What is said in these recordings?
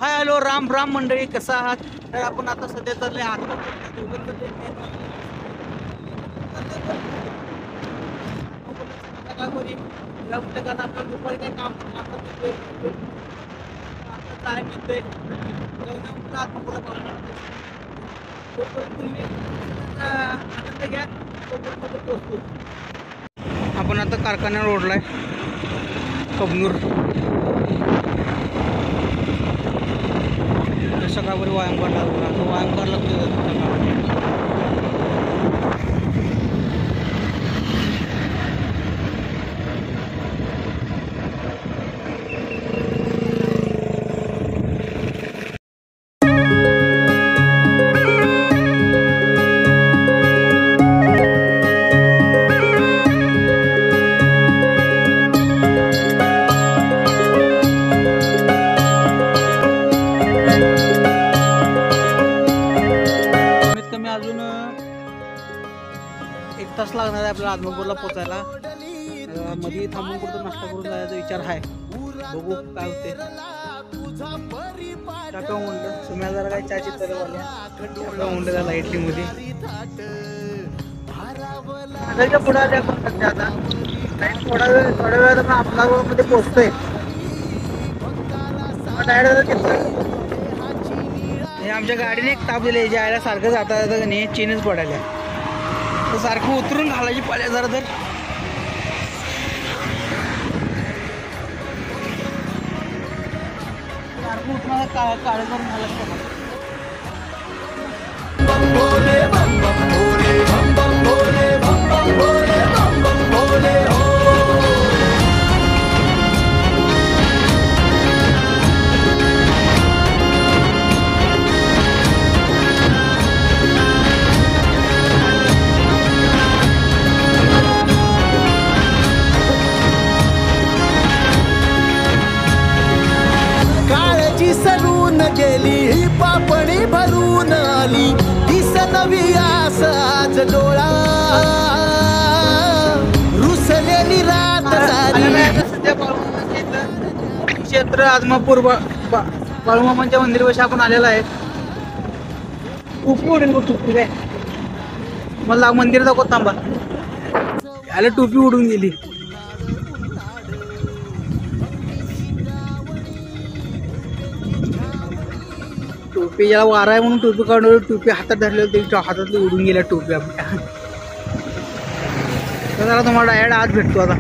Hi hello Ram Ram मंडळी, कसा आहात? तर आपण आता सध्या चालले आहात आपलं दुपारी काही काम आपण आता कारखान्यावर ओढलाय कबनूर. सकाळवर व्यायाम करायला लागतो अजून 1 तास लागणार आहे आपल्याला आदमापूरला पोचायला. मध्ये थांबून कुठं नाश्ता करून जायचा विचार आहे, बघू काय होते. टाका म्हणलं तुम्ही जरा काही चहा चित्तवाल्या म्हणलं त्याला इडली मध्ये पुढे आले आपण सध्या. आता थोड्या वेळात आपला मध्ये पोहोचतोय. आमच्या गाडीने एक ताप दिले जायला सारखं जाता जातं का नाही चेनच पडायला तर सारखं उतरून घालायची पाहिजे जरा. तर सारखं उतरायला काळं करून घालायचं. सरून गेली पापणी भरून आली दिस नवी आस आज डोळा रुसलेली रात क्षेत्र आदमापूर बाळूमामांच्या मंदिरापाशी आपण आलेला आहे. टोपी उडेल टोपी काय मला मंदिर दाखवत थांबा. याला टोपी उडून गेली. टोपी याला वारा आहे म्हणून टोपी काढून टोपी हातात धरली होती, हातातली उडून गेल्या टोपी आपल्या. तर तुम्हाला डायरेक्ट आज भेटतो आता.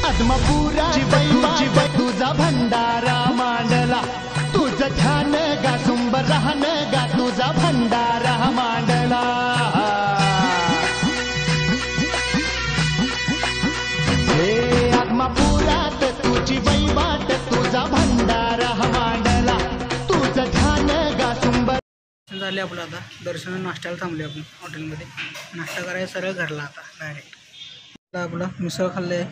आदमापुराची तुझा भंडारा मांडला, तुझं ध्यान गा सुंब राहन गा तुझा भंडारा मांडला. हे आदमापुरात तुझी वैवाट तुझा भंडारा मांडला, तुझं ध्यान गा सुंब. झाले आपलं आता दर्शन नाश्त्याला थांबले आपण हॉटेलमध्ये. नाश्ता करायला सरळ घरला आता डायरेक्ट. आपलं मिसळ खाल्ले,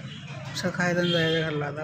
मिसळ खायला जायचं घरला आता.